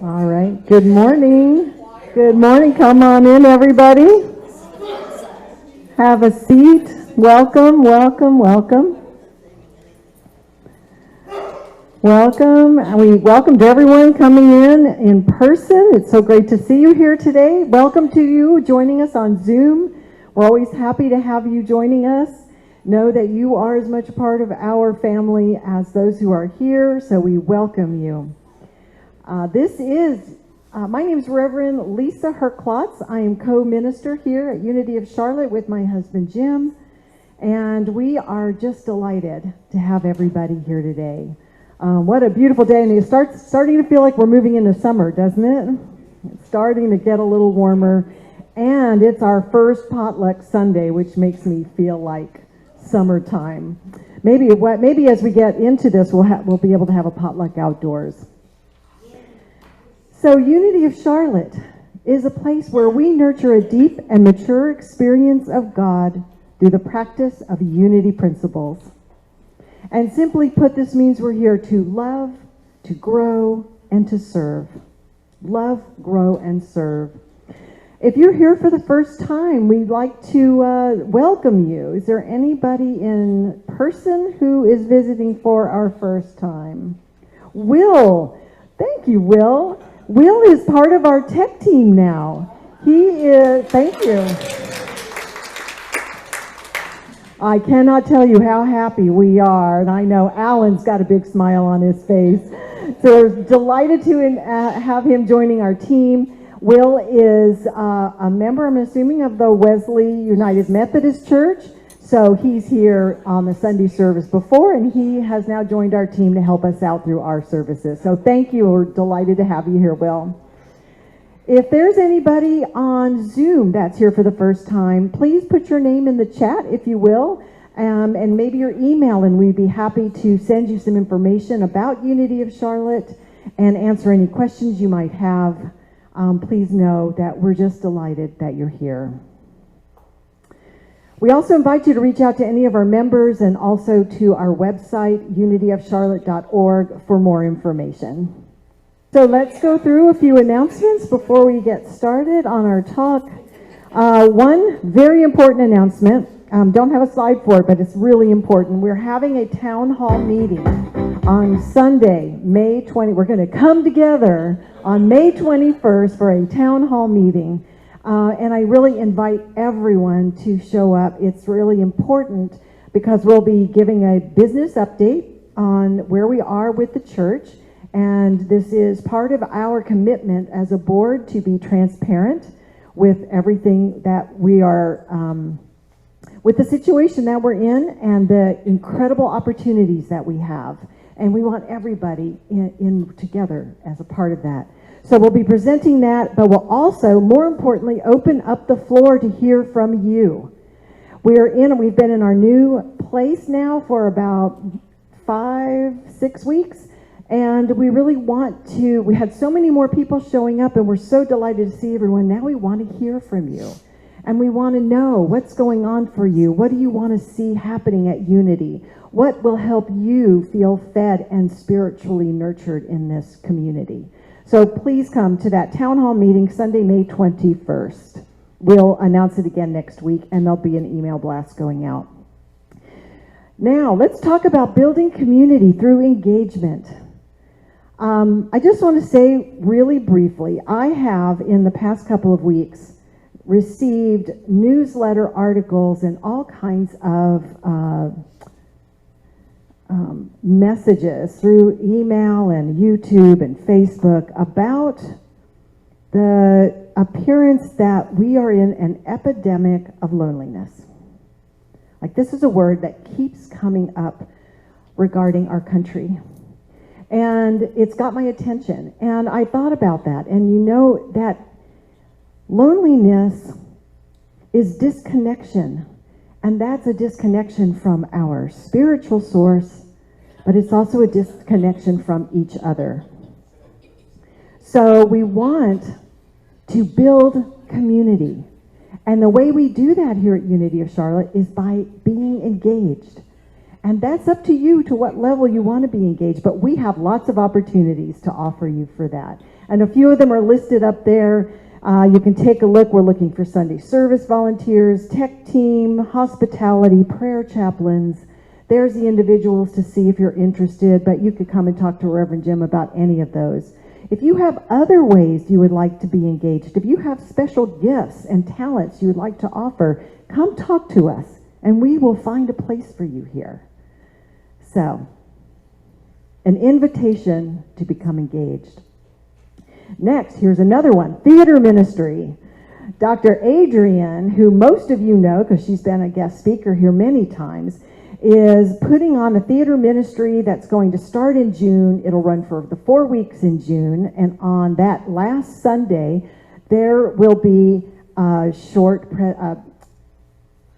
All right. Good morning. Good morning. Come on in, everybody. Have a seat. Welcome, welcome, welcome. Welcome. We welcomed everyone coming in person. It's so great to see you here today. Welcome to you joining us on Zoom. We're always happy to have you joining us. Know that you are as much a part of our family as those who are here, so we welcome you. My name is Reverend Lisa Herklotz. I am co-minister here at Unity of Charlotte with my husband Jim, and we are just delighted to have everybody here today. What a beautiful day, and it's starting to feel like we're moving into summer, doesn't it? It's starting to get a little warmer, and it's our first potluck Sunday, which makes me feel like summertime. Maybe as we get into this, we'll be able to have a potluck outdoors. So Unity of Charlotte is a place where we nurture a deep and mature experience of God through the practice of unity principles. And simply put, this means we're here to love, to grow, and to serve. Love, grow, and serve. If you're here for the first time, we'd like to welcome you. Is there anybody in person who is visiting for our first time? Will. Thank you, Will. Will is part of our tech team now. Thank you. I cannot tell you how happy we are, and I know Alan's got a big smile on his face. So we're delighted to have him joining our team. Will is a member, I'm assuming, of the Wesley United Methodist Church. So he's here on the Sunday service before, and he has now joined our team to help us out through our services. So thank you. We're delighted to have you here, Will. If there's anybody on Zoom that's here for the first time, please put your name in the chat, if you will, and maybe your email, and we'd be happy to send you some information about Unity of Charlotte and answer any questions you might have. Please know that we're just delighted that you're here. We also invite you to reach out to any of our members and also to our website, unityofcharlotte.org, for more information. So let's go through a few announcements before we get started on our talk. One very important announcement. Don't have a slide for it, but it's really important. We're having a town hall meeting on Sunday, May 20. We're going to come together on May 21st for a town hall meeting. And I really invite everyone to show up. It's really important because we'll be giving a business update on where we are with the church. And this is part of our commitment as a board to be transparent with everything that we are, with the situation that we're in and the incredible opportunities that we have. And we want everybody in together as a part of that. So we'll be presenting that, but we'll also, more importantly, open up the floor to hear from you. We've been in our new place now for about 5-6 weeks, and we really we had so many more people showing up, and we're so delighted to see everyone. Now we want to hear from you, and we want to know what's going on for you. What do you want to see happening at Unity? What will help you feel fed and spiritually nurtured in this community? So please come to that town hall meeting Sunday, May 21st. We'll announce it again next week, and there'll be an email blast going out. Now, let's talk about building community through engagement. I just want to say really briefly, I have, in the past couple of weeks, received newsletter articles and all kinds of messages through email and YouTube and Facebook about the appearance that we are in an epidemic of loneliness. Like, this is a word that keeps coming up regarding our country. And it's got my attention. And I thought about that. And you know that loneliness is disconnection. And that's a disconnection from our spiritual source, but it's also a disconnection from each other. So we want to build community. And the way we do that here at Unity of Charlotte is by being engaged. And that's up to you to what level you want to be engaged, but we have lots of opportunities to offer you for that. And a few of them are listed up there. You can take a look. We're looking for Sunday service volunteers, tech team, hospitality, prayer chaplains. There's the individuals to see if you're interested, but you could come and talk to Reverend Jim about any of those. If you have other ways you would like to be engaged, if you have special gifts and talents you would like to offer, come talk to us and we will find a place for you here. So, an invitation to become engaged. Next, here's another one, theater ministry. Dr. Adrienne, who most of you know because she's been a guest speaker here many times, is putting on a theater ministry that's going to start in June. It'll run for the 4 weeks in June, and on that last Sunday, there will be a short,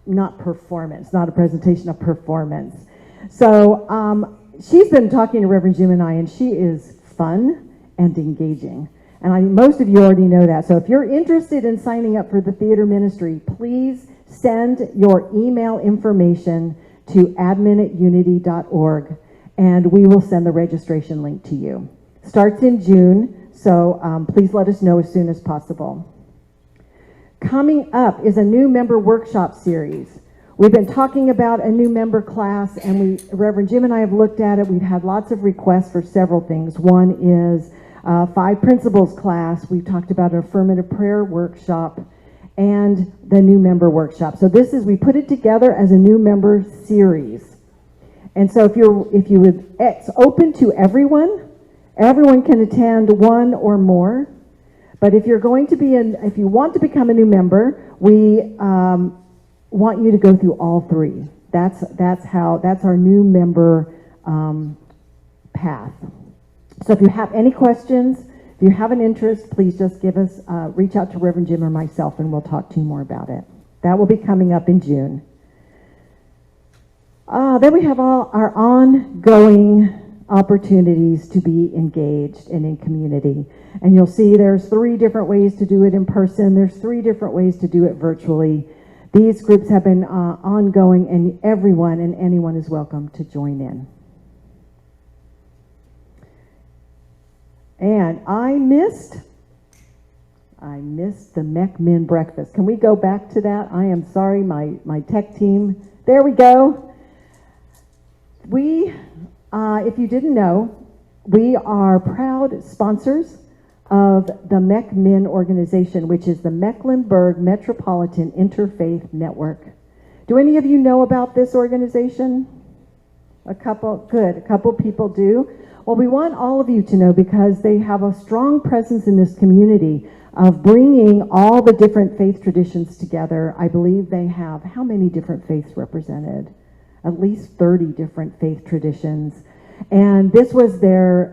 not a presentation, a performance. So she's been talking to Reverend Jim and I, and she is fun and engaging. And most of you already know that. So if you're interested in signing up for the theater ministry, please send your email information to admin@unity.org, and we will send the registration link to you. Starts in June, so please let us know as soon as possible. Coming up is a new member workshop series. We've been talking about a new member class, and Reverend Jim and I have looked at it. We've had lots of requests for several things. One is 5 principles class. We've talked about an affirmative prayer workshop and the new member workshop. So we put it together as a new member series. And so it's open to everyone. Everyone can attend one or more. But if you want to become a new member, we want you to go through all 3. That's our new member path. So if you have any questions, if you have an interest, please just reach out to Reverend Jim or myself, and we'll talk to you more about it. That will be coming up in June. Then we have all our ongoing opportunities to be engaged and in community. And you'll see there's 3 different ways to do it in person. There's 3 different ways to do it virtually. These groups have been ongoing, and everyone and anyone is welcome to join in. And I missed the MEC-Min breakfast. Can we go back to that? I am sorry, my tech team. There we go. If you didn't know, we are proud sponsors of the MEC-Min organization, which is the Mecklenburg Metropolitan Interfaith Network. Do any of you know about this organization? A couple people do. Well, we want all of you to know because they have a strong presence in this community of bringing all the different faith traditions together. I believe they have how many different faiths represented? At least 30 different faith traditions. And this was their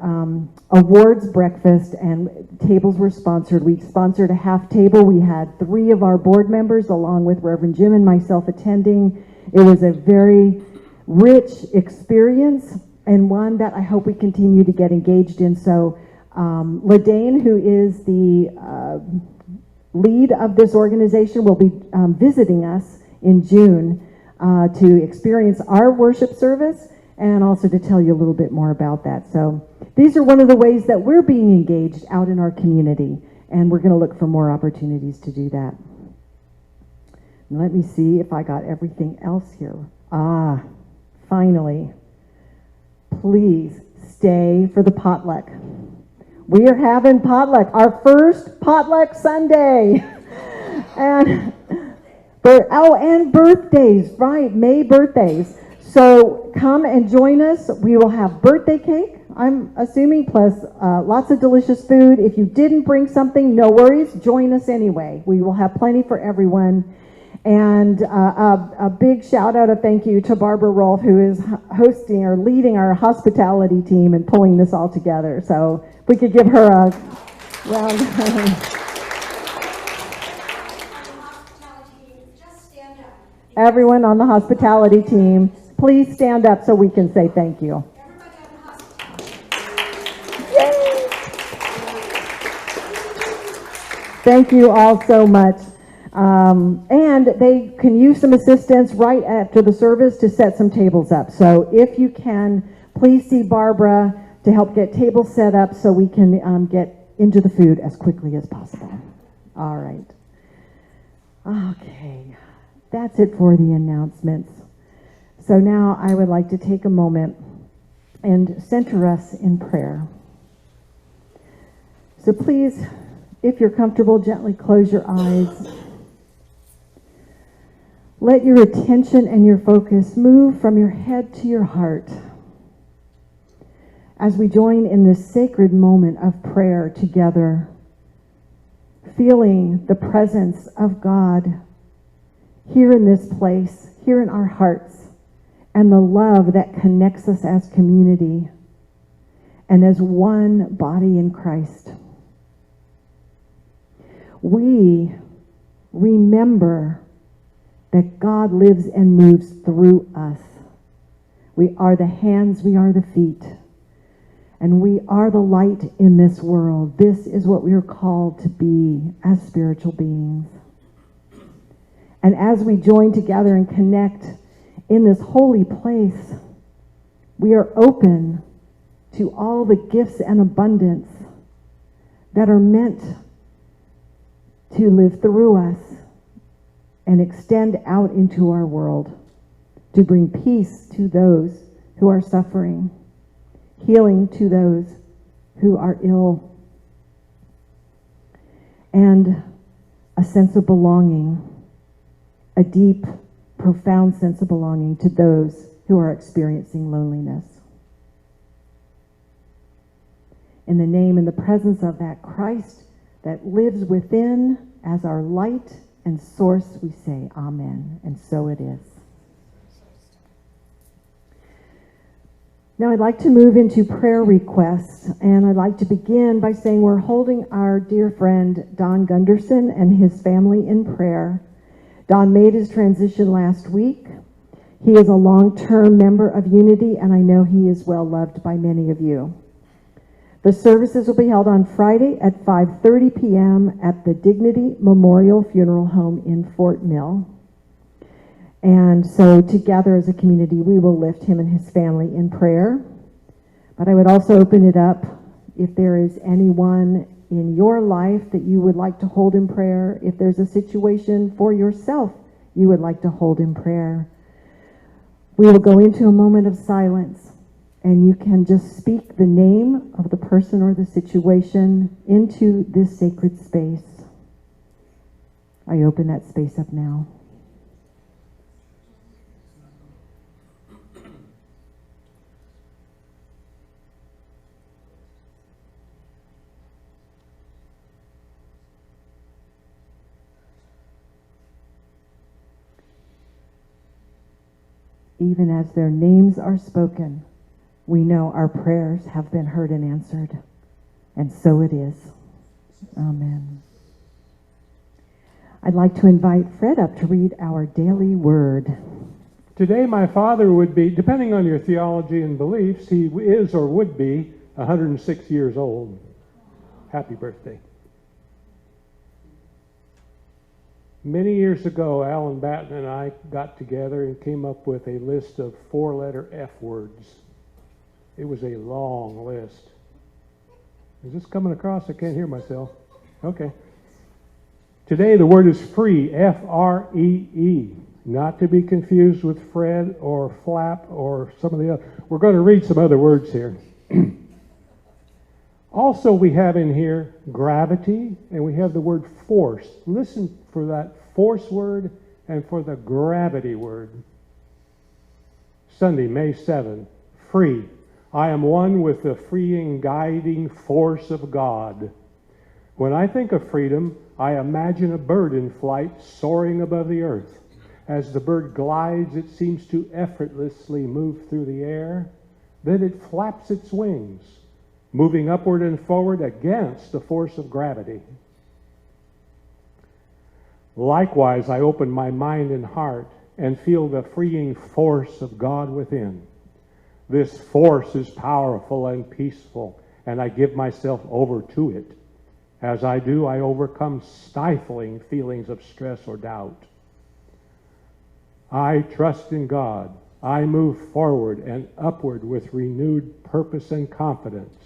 awards breakfast, and tables were sponsored. We sponsored a half table. We had 3 of our board members along with Reverend Jim and myself attending. It was a very rich experience, and one that I hope we continue to get engaged in. So LaDane, who is the lead of this organization, will be visiting us in June to experience our worship service and also to tell you a little bit more about that. So these are one of the ways that we're being engaged out in our community, and we're going to look for more opportunities to do that. And let me see if I got everything else here. Finally. Please stay for the potluck. We are having potluck, our first potluck Sunday. And birthdays, right? May birthdays. So come and join us. We will have birthday cake, I'm assuming, plus lots of delicious food. If you didn't bring something, no worries. Join us anyway. We will have plenty for everyone. And a big shout out, a thank you to Barbara Rolfe, who is hosting or leading our hospitality team and pulling this all together. So if we could give her a round. Everyone on the hospitality team, please stand up so we can say thank you. Yay! Thank you all so much. And they can use some assistance right after the service to set some tables up. So if you can, please see Barbara to help get tables set up so we can get into the food as quickly as possible. All right. Okay, that's it for the announcements. So now I would like to take a moment and center us in prayer. So please, if you're comfortable, gently close your eyes. Let your attention and your focus move from your head to your heart as we join in this sacred moment of prayer together, feeling the presence of God here in this place, here in our hearts, and the love that connects us as community and as one body in Christ. We remember that God lives and moves through us. We are the hands, we are the feet, and we are the light in this world. This is what we are called to be as spiritual beings. And as we join together and connect in this holy place, we are open to all the gifts and abundance that are meant to live through us and extend out into our world, to bring peace to those who are suffering, healing to those who are ill, and a sense of belonging, a deep, profound sense of belonging to those who are experiencing loneliness. In the name and the presence of that Christ that lives within as our light and source, we say amen, and so it is. Now I'd like to move into prayer requests, and I'd like to begin by saying we're holding our dear friend Don Gunderson and his family in prayer. Don made his transition last week. He is a long-term member of Unity, and I know he is well loved by many of you. The services will be held on Friday at 5:30 p.m. at the Dignity Memorial Funeral Home in Fort Mill. And so together as a community, we will lift him and his family in prayer. But I would also open it up if there is anyone in your life that you would like to hold in prayer, if there's a situation for yourself you would like to hold in prayer. We will go into a moment of silence, and you can just speak the name of the person or the situation into this sacred space. I open that space up now. Even as their names are spoken, we know our prayers have been heard and answered, and so it is. Amen. I'd like to invite Fred up to read our daily word. Today my father would be, depending on your theology and beliefs, he is or would be 106 years old. Happy birthday. Many years ago, Alan Batten and I got together and came up with a list of 4-letter F words. It was a long list. Is this coming across? I can't hear myself. Okay. Today the word is free, F-R-E-E, not to be confused with Fred or flap or some of the other. We're going to read some other words here. Also we have in here gravity, and we have the word force. Listen for that force word and for the gravity word. Sunday, May 7, free. I am one with the freeing, guiding force of God. When I think of freedom, I imagine a bird in flight soaring above the earth. As the bird glides, it seems to effortlessly move through the air. Then it flaps its wings, moving upward and forward against the force of gravity. Likewise, I open my mind and heart and feel the freeing force of God within. This force is powerful and peaceful, and I give myself over to it. As I do, I overcome stifling feelings of stress or doubt. I trust in God. I move forward and upward with renewed purpose and confidence.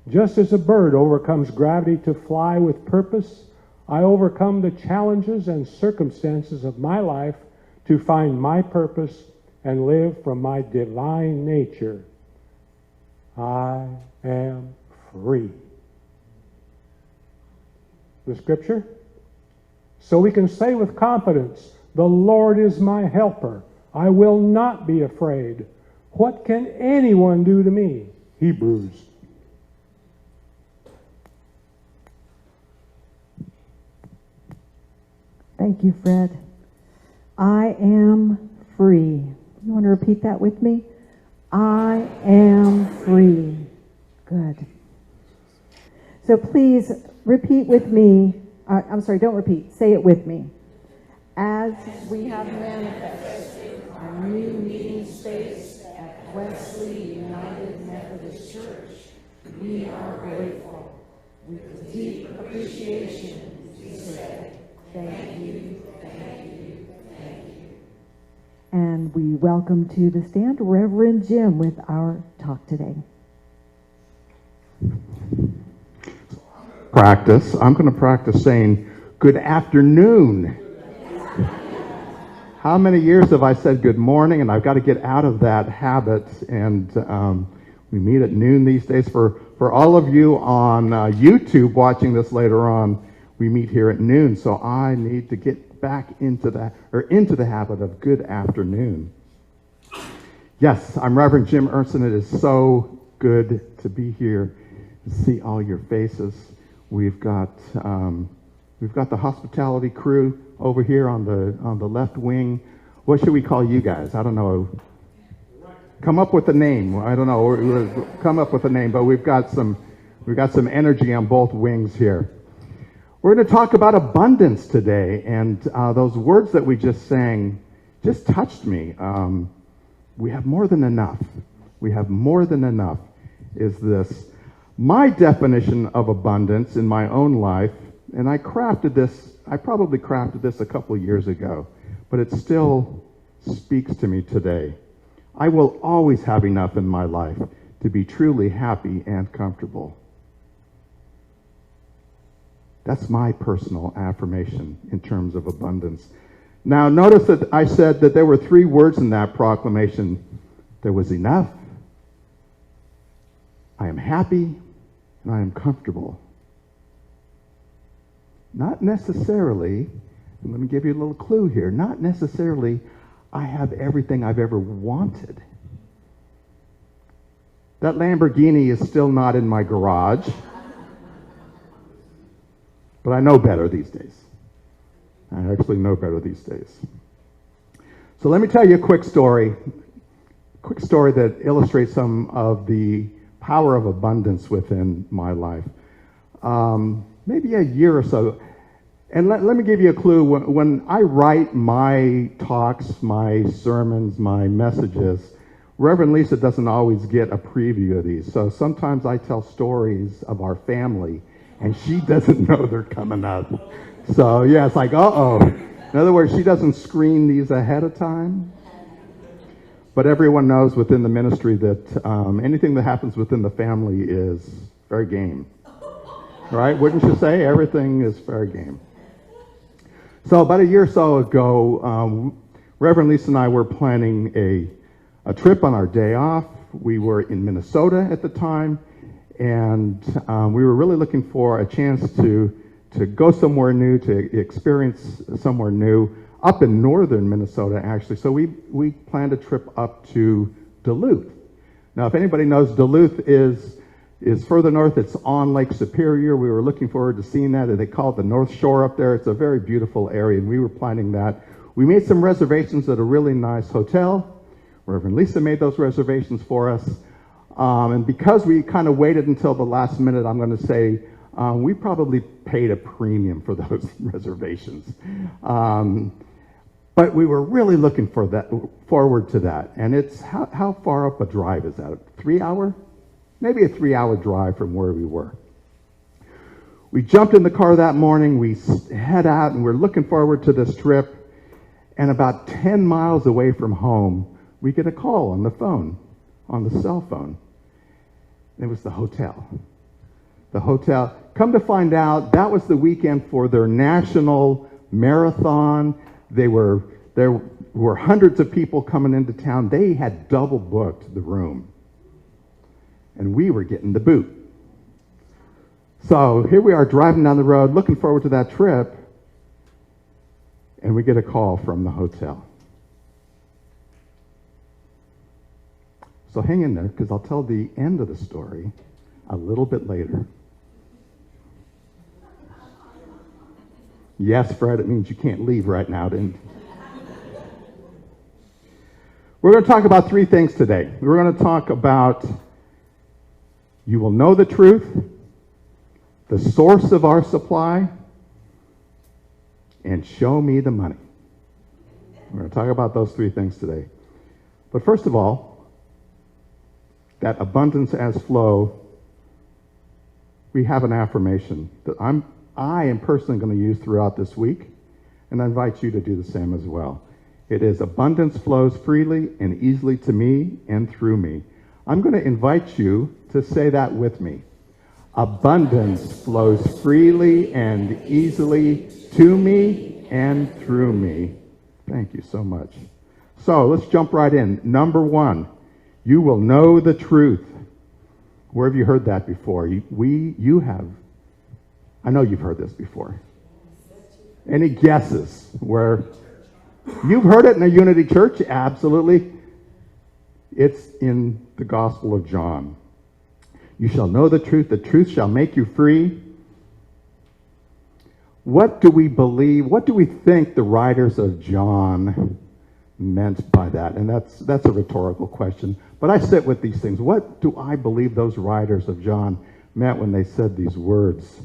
Just as a bird overcomes gravity to fly with purpose, I overcome the challenges and circumstances of my life to find my purpose and live from my divine nature. I am free. The scripture? So we can say with confidence, the Lord is my helper. I will not be afraid. What can anyone do to me? Hebrews. Thank you, Fred. I am free. You want to repeat that with me? I am free. Good. So please repeat with me. I'm sorry, don't repeat. Say it with me. As we have manifested our new meeting space at Wesley United Methodist Church, we are grateful. With deep appreciation, we say, thank you, thank you, thank you. And we welcome to the stand Reverend Jim with our talk today. I'm going to practice saying good afternoon. How many years have I said good morning? And I've got to get out of that habit. And we meet at noon these days. For all of you on YouTube watching this later on, we meet here at noon. So I need to get back into the habit of good afternoon. Yes, I'm Reverend Jim Ernstsen. It is so good to be here and see all your faces. We've got the hospitality crew over here on the left wing. What should we call you guys? I don't know. Come up with a name. I don't know. Come up with a name. But we've got some energy on both wings here. We're going to talk about abundance today, and those words that we just sang just touched me. We have more than enough. We have more than enough. Is this my definition of abundance in my own life? And I probably crafted this a couple of years ago, but it still speaks to me today. I will always have enough in my life to be truly happy and comfortable. That's my personal affirmation in terms of abundance. Now, notice that I said that there were 3 words in that proclamation. There was enough, I am happy, and I am comfortable. Not necessarily, and let me give you a little clue here, not necessarily I have everything I've ever wanted. That Lamborghini is still not in my garage, but I know better these days. I actually know better these days. So let me tell you a quick story that illustrates some of the power of abundance within my life. Maybe a year or so. And let me give you a clue. When I write my talks, my sermons, my messages, Reverend Lisa doesn't always get a preview of these. So sometimes I tell stories of our family, and she doesn't know they're coming up. So yeah, it's like, uh-oh. In other words, she doesn't screen these ahead of time. But everyone knows within the ministry that anything that happens within the family is fair game. Right? Wouldn't you say? Everything is fair game. So about a year or so ago, Reverend Lisa and I were planning a trip on our day off. We were in Minnesota at the time, and we were really looking for a chance to go somewhere new, to experience somewhere new, up in northern Minnesota, actually. So we planned a trip up to Duluth. Now, if anybody knows, Duluth is further north. It's on Lake Superior. We were looking forward to seeing that. They call it the North Shore up there. It's a very beautiful area, and we were planning that. We made some reservations at a really nice hotel. Reverend Lisa made those reservations for us. And because we kind of waited until the last minute, I'm going to say we probably paid a premium for those reservations. But we were really looking forward to that. And it's how far up a drive is that? 3 hour? Maybe a 3 hour drive from where we were. We jumped in the car that morning. We head out, and we're looking forward to this trip. And about 10 miles away from home, we get a call on the phone, on the cell phone. It was the hotel. The hotel. Come to find out, that was the weekend for their national marathon. There were hundreds of people coming into town. They had double booked the room. And we were getting the boot. So here we are driving down the road, looking forward to that trip, and we get a call from the hotel. So hang in there, because I'll tell the end of the story a little bit later. Yes, Fred, it means you can't leave right now, didn't you? We're going to talk about three things today. We're going to talk about you will know the truth, the source of our supply, and show me the money. We're going to talk about those three things today. But first of all, that abundance as flow, we have an affirmation that I am personally going to use throughout this week, and I invite you to do the same as well. It is abundance flows freely and easily to me and through me. I'm going to invite you to say that with me. Abundance flows freely and easily to me and through me. Thank you so much. So let's jump right in. Number one, you will know the truth. Where have you heard that before? You have. I know you've heard this before. Any guesses where you've heard it in a Unity church? Absolutely. It's in the Gospel of John. You shall know the truth shall make you free. What do we believe? What do we think the writers of John meant by that? And that's a rhetorical question. But I sit with these things. What do I believe those writers of John meant when they said these words?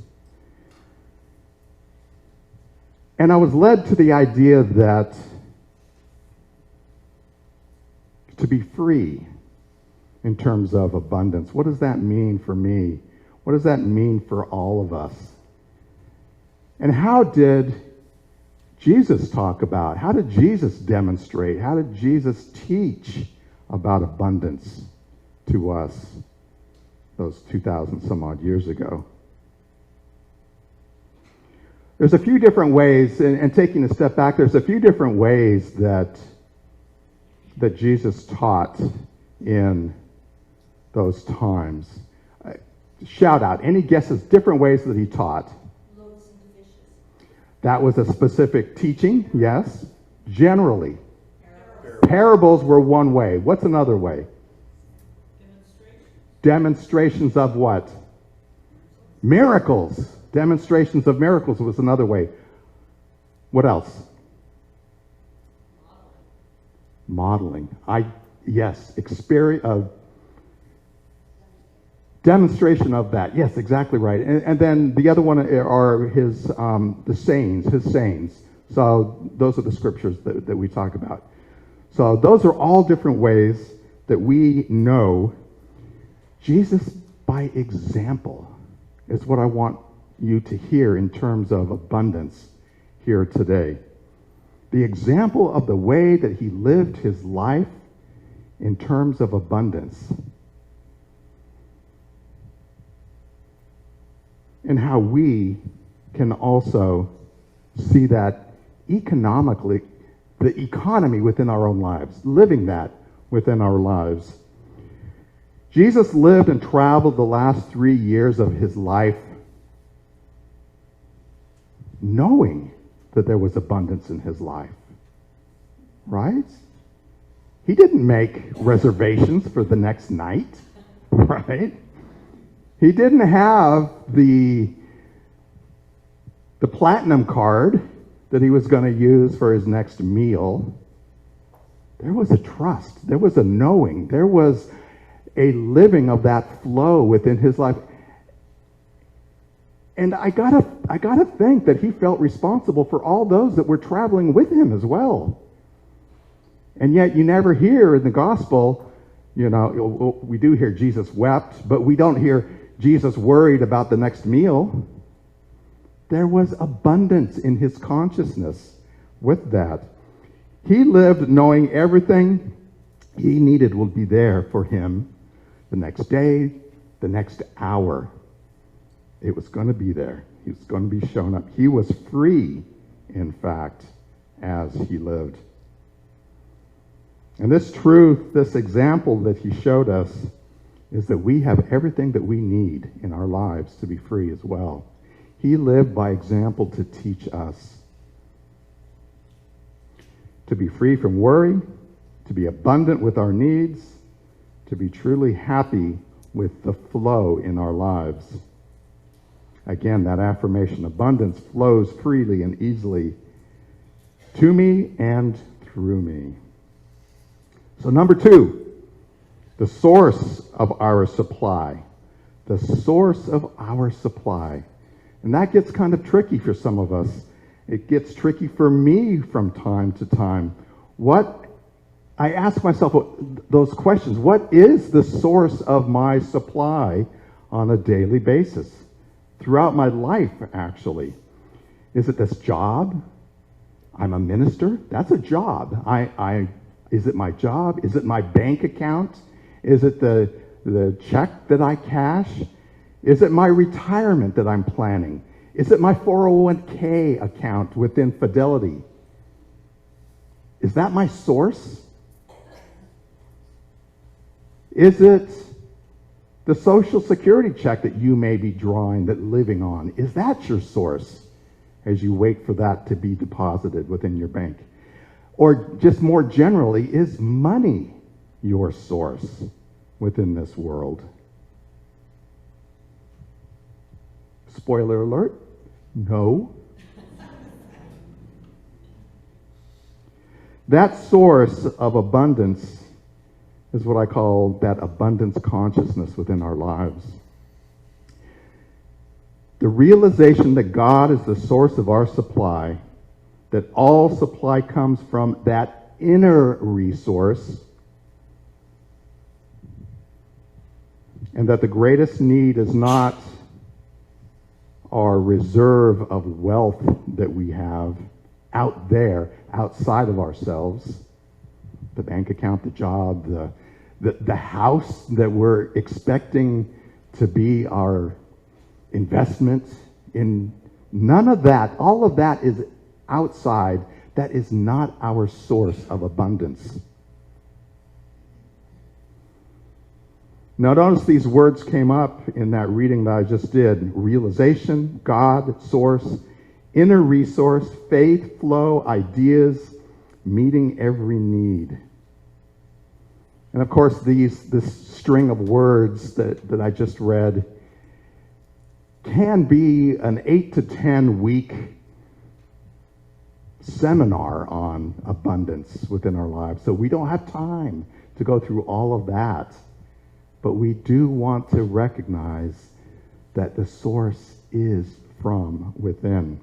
And I was led to the idea that to be free in terms of abundance, what does that mean for me? What does that mean for all of us? And how did Jesus talk about? How did Jesus demonstrate? How did Jesus teach about abundance to us those 2,000 some odd years ago? There's a few different ways, and taking a step back, there's a few different ways that Jesus taught in those times. Shout out, any guesses, different ways that he taught? Loaves and fishes. That was a specific teaching, yes. Generally. Parables were one way. What's another way? Demonstrations of what? Miracles. Demonstrations of miracles was another way. What else? Modeling. Yes, experience, demonstration of that. Yes, exactly right. And then the other one are his sayings. So those are the scriptures that we talk about. So those are all different ways that we know Jesus by example is what I want you to hear in terms of abundance here today. The example of the way that he lived his life in terms of abundance. And how we can also see that economically, the economy within our own lives, living that within our lives. Jesus lived and traveled the last 3 years of his life knowing that there was abundance in his life, right? He didn't make reservations for the next night, right? He didn't have the platinum card that he was going to use for his next meal. There was a trust. There was a knowing. There was a living of that flow within his life. And I gotta think that he felt responsible for all those that were traveling with him as well. And yet you never hear in the gospel, we do hear Jesus wept, but we don't hear Jesus worried about the next meal. There was abundance in his consciousness with that. He lived knowing everything he needed will be there for him the next day, the next hour. It was going to be there. He was going to be shown up. He was free, in fact, as he lived. And this truth, this example that he showed us, is that we have everything that we need in our lives to be free as well. He lived by example to teach us to be free from worry, to be abundant with our needs, to be truly happy with the flow in our lives. Again, that affirmation, abundance flows freely and easily to me and through me. So number 2, the source of our supply. The source of our supply. And that gets kind of tricky for some of us. It gets tricky for me from time to time. I ask myself those questions. What is the source of my supply on a daily basis? Throughout my life, actually. Is it this job? I'm a minister. That's a job. Is it my job? Is it my bank account? Is it the check that I cash? Is it my retirement that I'm planning? Is it my 401k account within Fidelity? Is that my source? Is it the Social Security check that you may be drawing, living on? Is that your source as you wait for that to be deposited within your bank? Or just more generally, is money your source within this world? Spoiler alert, no. That source of abundance is what I call that abundance consciousness within our lives. The realization that God is the source of our supply, that all supply comes from that inner resource, and that the greatest need is not our reserve of wealth that we have out there, outside of ourselves, the bank account, the job, the house that we're expecting to be our investment in. None of that, all of that is outside. That is not our source of abundance. Now notice these words came up in that reading that I just did. Realization, God, source, inner resource, faith, flow, ideas, meeting every need. And of course, this string of words that I just read can be an 8 to 10 week seminar on abundance within our lives. So we don't have time to go through all of that. But we do want to recognize that the source is from within.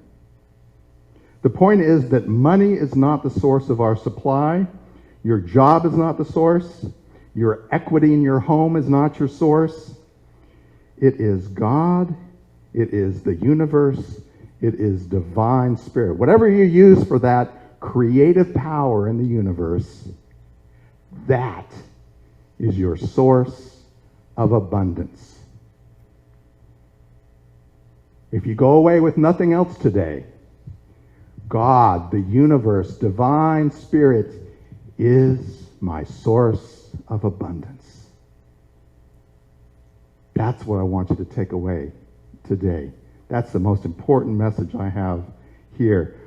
The point is that money is not the source of our supply. Your job is not the source. Your equity in your home is not your source. It is God. It is the universe. It is divine spirit. Whatever you use for that creative power in the universe, that is your source of abundance. If you go away with nothing else today, God, the universe, divine spirit is my source of abundance. That's what I want you to take away today. That's the most important message I have here.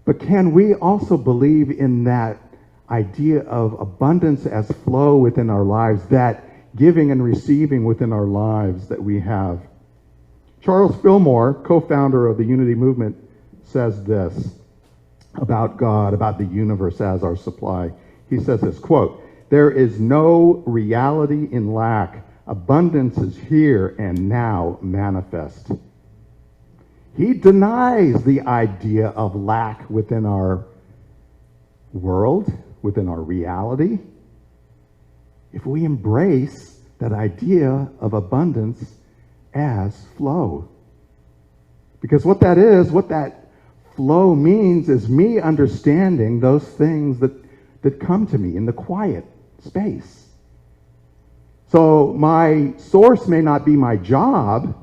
But can we also believe in that idea of abundance as flow within our lives, that giving and receiving within our lives that we have? Charles Fillmore, co-founder of the Unity Movement, says this about God, about the universe as our supply. He says this, quote, "There is no reality in lack. Abundance is here and now manifest." He denies the idea of lack within our world, within our reality. If we embrace that idea of abundance as flow. Because what that flow means is me understanding those things that come to me in the quiet space. So my source may not be my job,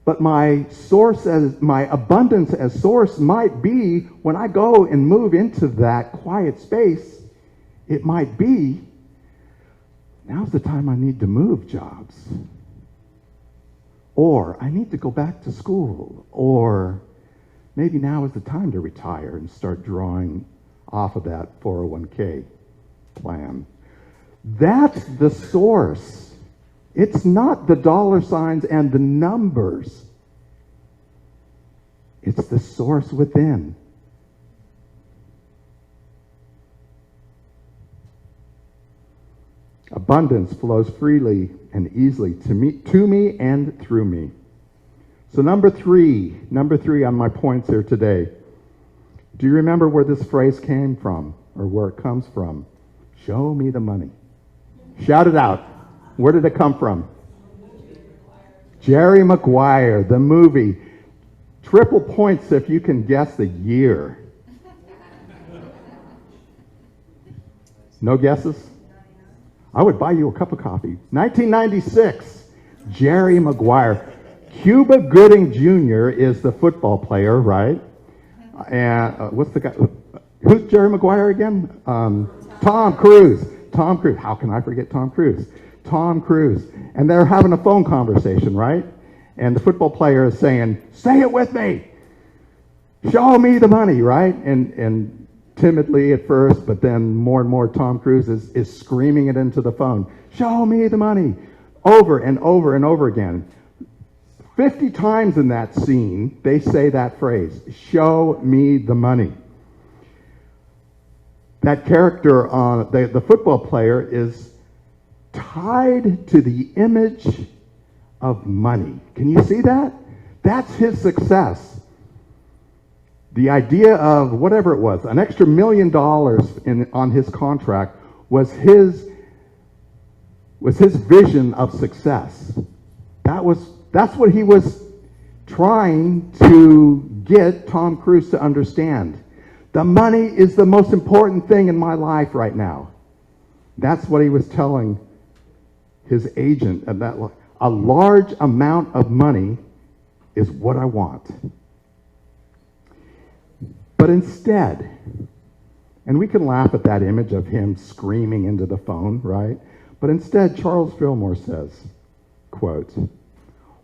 but my source as my abundance as source might be when I go and move into that quiet space. It might be, now's the time I need to move jobs. Or I need to go back to school. Or maybe now is the time to retire and start drawing off of that 401k plan. That's the source. It's not the dollar signs and the numbers. It's the source within. Abundance flows freely and easily to me and through me. So number three on my points here today. Do you remember where this phrase came from or where it comes from? Show me the money. Shout it out. Where did it come from? Jerry Maguire, the movie. Triple points if you can guess the year. No guesses? I would buy you a cup of coffee. 1996, Jerry Maguire. Cuba Gooding Jr. is the football player, right? And what's the guy? Who's Jerry Maguire again? Tom Cruise. Tom Cruise. How can I forget Tom Cruise? Tom Cruise. And they're having a phone conversation, right? And the football player is saying, say it with me. Show me the money, right? And timidly at first, but then more and more Tom Cruise is screaming it into the phone. Show me the money. Over and over and over again. 50 times in that scene, they say that phrase, show me the money. That character, the football player, is tied to the image of money. Can you see that? That's his success. The idea of whatever it was, an extra $1 million on his contract was his vision of success. That's what he was trying to get Tom Cruise to understand. The money is the most important thing in my life right now. That's what he was telling his agent. A large amount of money is what I want. But instead, and we can laugh at that image of him screaming into the phone, right? But instead, Charles Fillmore says, quote,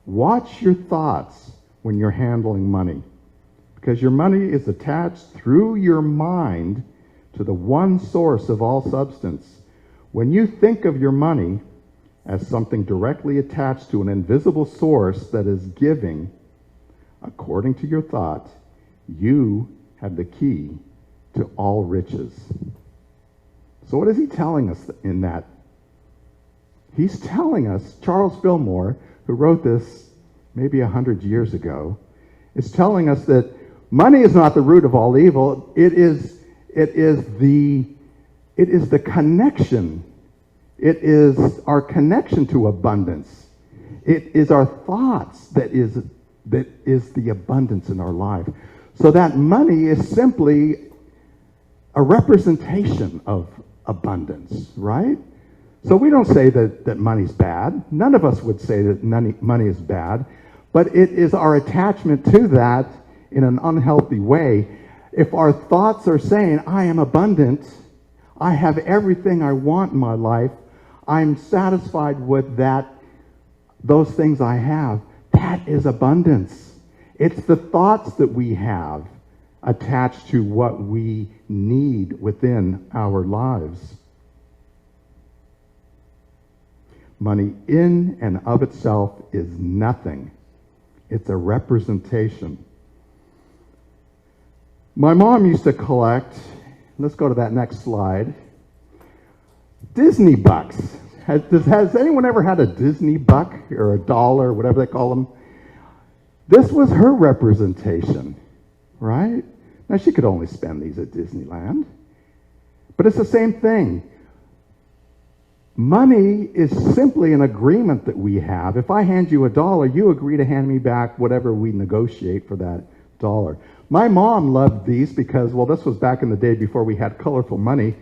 watch your thoughts when you're handling money, because your money is attached through your mind to the one source of all substance. When you think of your money as something directly attached to an invisible source that is giving, according to your thought, you have the key to all riches. So what is he telling us in that? He's telling us, Charles Fillmore, who wrote this maybe 100 years ago, is telling us that money is not the root of all evil. It is the connection. It is our connection to abundance. It is our thoughts that is the abundance in our life. So that money is simply a representation of abundance, right? So we don't say that money's bad. None of us would say that money is bad, but it is our attachment to that in an unhealthy way. If our thoughts are saying, I am abundant, I have everything I want in my life, I'm satisfied with those things I have, that is abundance. It's the thoughts that we have attached to what we need within our lives. Money in and of itself is nothing. It's a representation. My mom used to collect, let's go to that next slide, Disney bucks. Has anyone ever had a Disney buck or a dollar, whatever they call them? This was her representation, right? Now, she could only spend these at Disneyland, but it's the same thing. Money is simply an agreement that we have. If I hand you $1, you agree to hand me back whatever we negotiate for that dollar. My mom loved these because, well, this was back in the day before we had colorful money.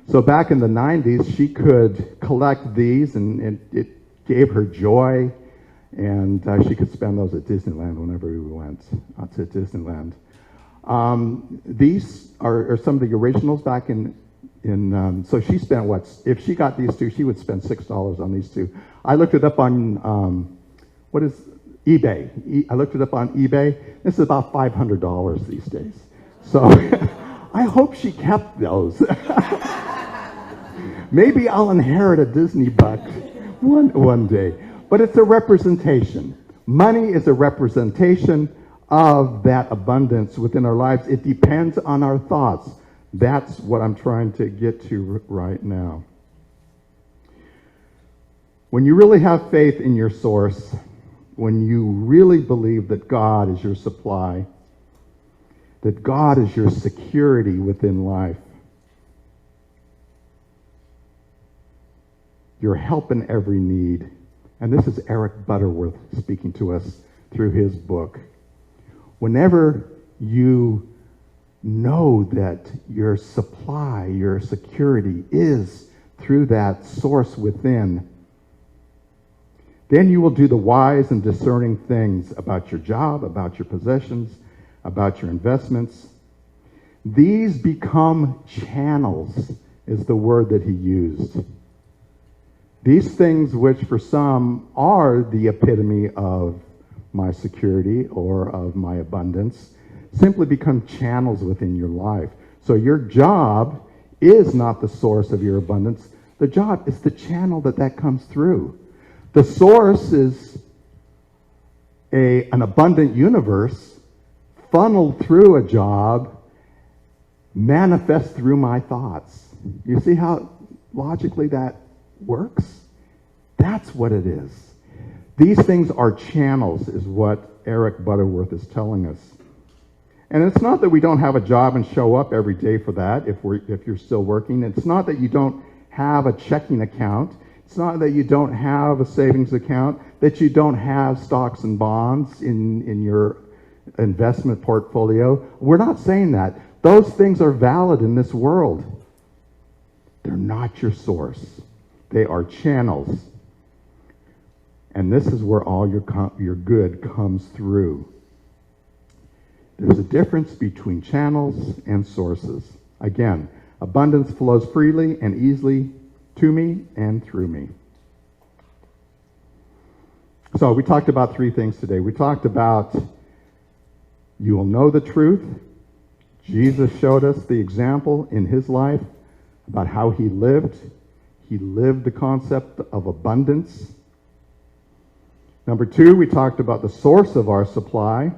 So back in the 90s, she could collect these, and it gave her joy, and she could spend those at Disneyland whenever we went to Disneyland. These are some of the originals back in so she spent if she got these two, she would spend $6 on these two. I looked it up on, what is eBay. I looked it up on eBay. This is about $500 these days. So I hope she kept those. Maybe I'll inherit a Disney buck one day. But it's a representation. Money is a representation of that abundance within our lives. It depends on our thoughts. That's what I'm trying to get to right now. When you really have faith in your source, when you really believe that God is your supply, that God is your security within life, your help in every need. And this is Eric Butterworth speaking to us through his book. Whenever you know that your supply, your security is through that source within, then you will do the wise and discerning things about your job, about your possessions, about your investments. These become channels, is the word that he used. These things, which for some are the epitome of my security or of my abundance, simply become channels within your life. So your job is not the source of your abundance. The job is the channel that comes through. The source is an abundant universe funneled through a job, manifest through my thoughts. You see how logically that works? That's what it is. These things are channels, is what Eric Butterworth is telling us. And it's not that we don't have a job and show up every day for that if you're still working. It's not that you don't have a checking account. It's not that you don't have a savings account, that you don't have stocks and bonds in your investment portfolio. We're not saying that. Those things are valid in this world. They're not your source. They are channels. And this is where all your good comes through. There's a difference between channels and sources. Again, abundance flows freely and easily to me and through me. So we talked about three things today. We talked about you will know the truth. Jesus showed us the example in his life about how he lived. He lived the concept of abundance. Number two, we talked about the source of our supply.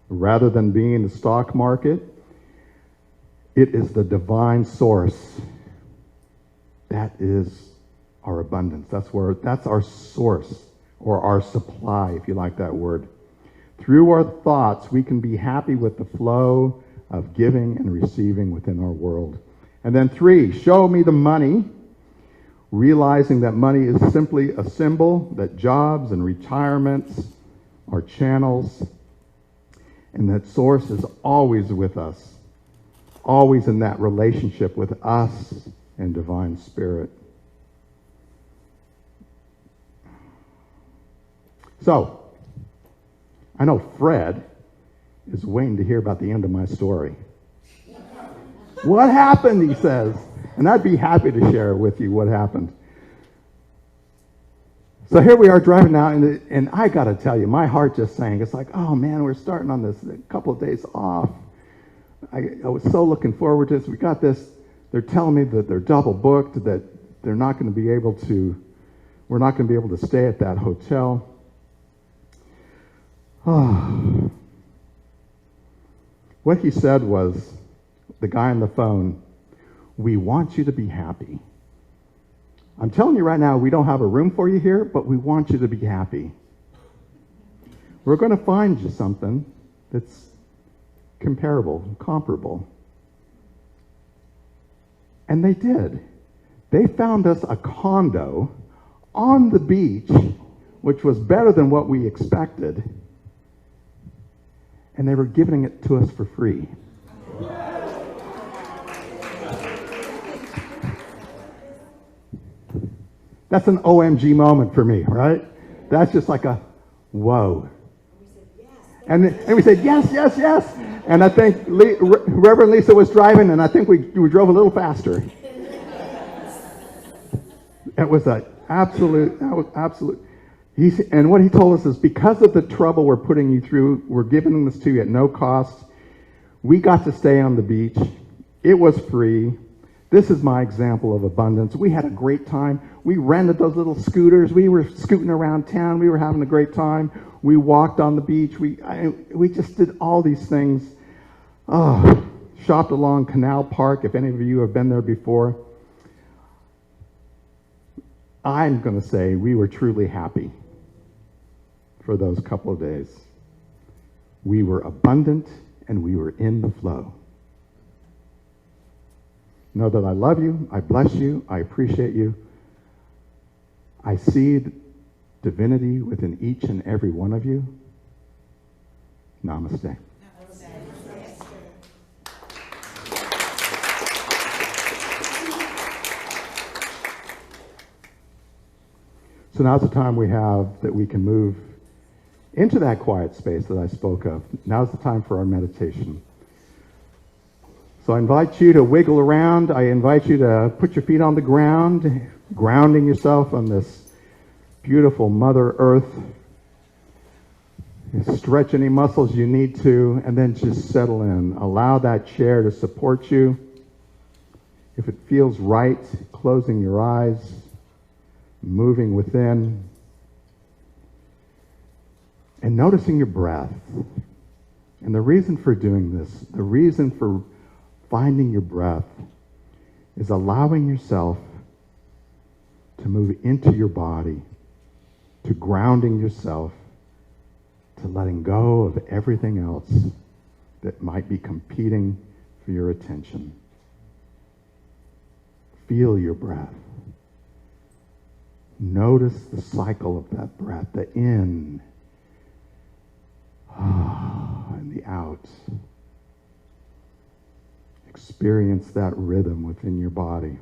Rather than being the stock market, it is the divine source. That is our abundance. That's our source, or our supply, if you like that word. Through our thoughts, we can be happy with the flow of giving and receiving within our world. And then three, show me the money, realizing that money is simply a symbol, that jobs and retirements are channels, and that source is always with us, always in that relationship with us and divine spirit. So, I know Fred is waiting to hear about the end of my story. What happened, he says. And I'd be happy to share with you what happened. So here we are driving out, and I got to tell you, my heart just sank. It's like, oh man, we're starting on this a couple of days off. I was so looking forward to this. We got this. They're telling me that they're double booked, that they're not going to be able to, we're not going to be able to stay at that hotel. What he said was, the guy on the phone, we want you to be happy. I'm telling you right now, we don't have a room for you here, but we want you to be happy. We're going to find you something that's comparable. And they did. They found us a condo on the beach, which was better than what we expected. And they were giving it to us for free. That's an OMG moment for me, right? That's just like a whoa. And we said, yes, yes, yes. And I think Reverend Lisa was driving, and I think we drove a little faster. It was an absolute, that was absolute. And what he told us is, because of the trouble we're putting you through, we're giving this to you at no cost. We got to stay on the beach. It was free. This is my example of abundance. We had a great time. We rented those little scooters. We were scooting around town. We were having a great time. We walked on the beach. We just did all these things. Oh, shopped along Canal Park, if any of you have been there before. I'm going to say we were truly happy for those couple of days. We were abundant and we were in the flow. Know that I love you, I bless you, I appreciate you. I see divinity within each and every one of you. Namaste. So now's the time we have that we can move into that quiet space that I spoke of. Now's the time for our meditation. So I invite you to wiggle around. I invite you to put your feet on the ground, grounding yourself on this beautiful Mother Earth. Stretch any muscles you need to, and then just settle in. Allow that chair to support you. If it feels right, closing your eyes, moving within, and noticing your breath. And the reason for doing this, the reason for finding your breath, is allowing yourself to move into your body, to grounding yourself, to letting go of everything else that might be competing for your attention. Feel your breath. Notice the cycle of that breath, the in and the out. Experience that rhythm within your body.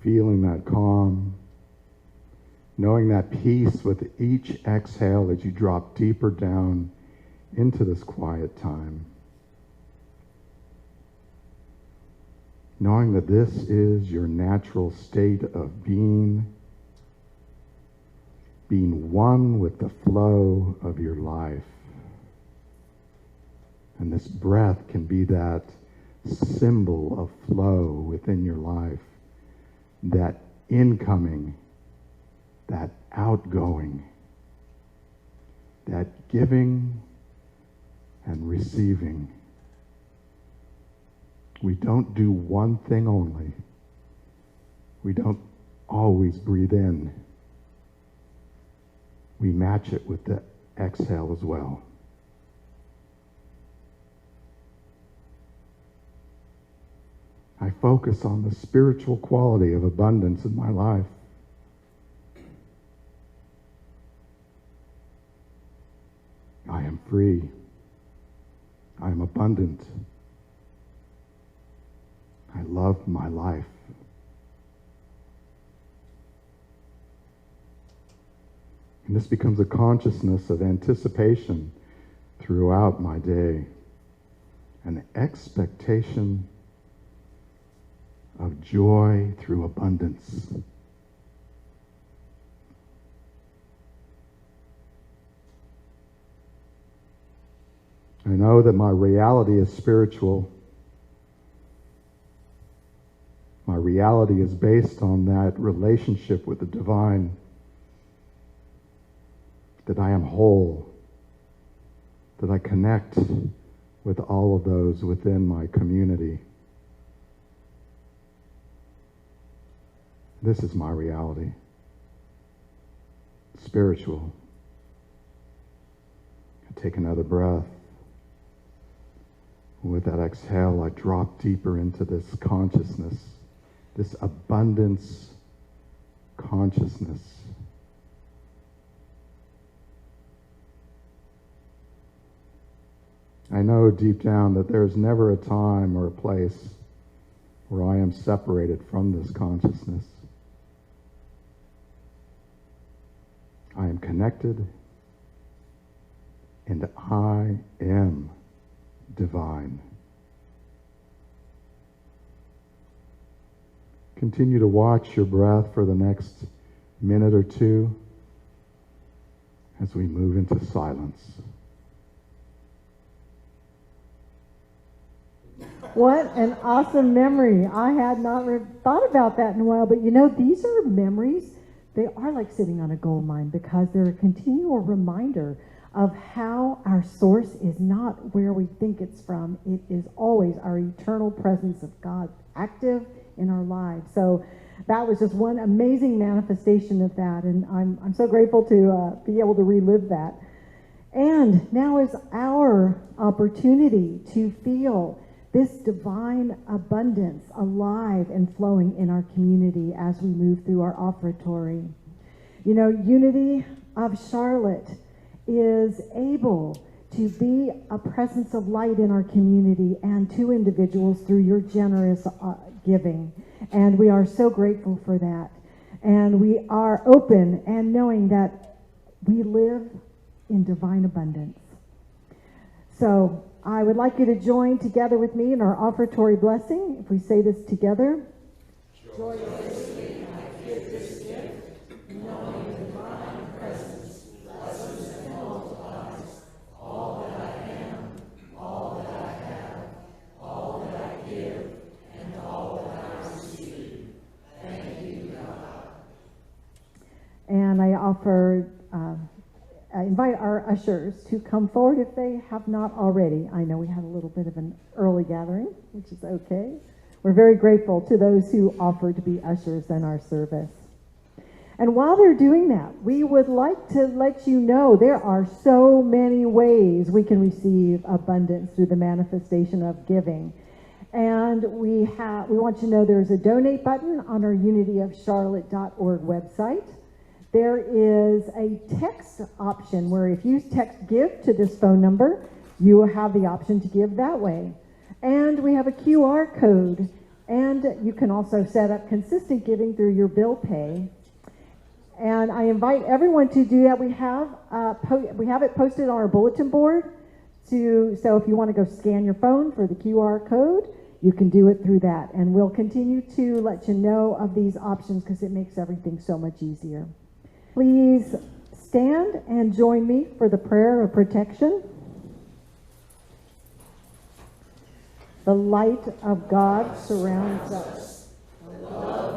Feeling that calm, knowing that peace with each exhale as you drop deeper down into this quiet time. Knowing that this is your natural state of being one with the flow of your life. And this breath can be that symbol of flow within your life, that incoming, that outgoing, that giving and receiving. We don't do one thing only. We don't always breathe in. We match it with the exhale as well. I focus on the spiritual quality of abundance in my life. I am free. I am abundant. I love my life. And this becomes a consciousness of anticipation throughout my day, an expectation of joy through abundance. I know that my reality is spiritual. My reality is based on that relationship with the divine, that I am whole, that I connect with all of those within my community. This is my reality. Spiritual. I take another breath. With that exhale, I drop deeper into this consciousness, this abundance consciousness. I know deep down that there's never a time or a place where I am separated from this consciousness. I am connected, and I am divine. Continue to watch your breath for the next minute or two as we move into silence. What an awesome memory. I had not thought about that in a while, but you know, these are memories. They are like sitting on a gold mine because they're a continual reminder of how our source is not where we think it's from. It is always our eternal presence of God active in our lives. So that was just one amazing manifestation of that, and I'm so grateful to be able to relive that. And now is our opportunity to feel this divine abundance alive and flowing in our community as we move through our offertory. You know, Unity of Charlotte is able to be a presence of light in our community and to individuals through your generous giving. And we are so grateful for that. And we are open and knowing that we live in divine abundance. So I would like you to join together with me in our offertory blessing. If we say this together. Joyously I give this gift, knowing divine presence, blesses and multiplies all that I am, all that I have, all that I give, and all that I receive. Thank you, God. And I offer I invite our ushers to come forward if they have not already. I know we had a little bit of an early gathering, which is okay. We're very grateful to those who offered to be ushers in our service. And while they're doing that, we would like to let you know there are so many ways we can receive abundance through the manifestation of giving. And we want you to know there's a donate button on our unityofcharlotte.org website. There is a text option where if you text give to this phone number, you will have the option to give that way. And we have a QR code, and you can also set up consistent giving through your bill pay. And I invite everyone to do that. We have it posted on our bulletin board. So if you want to go scan your phone for the QR code, you can do it through that. And we'll continue to let you know of these options because it makes everything so much easier. Please stand and join me for the prayer of protection. The light of God surrounds us. The love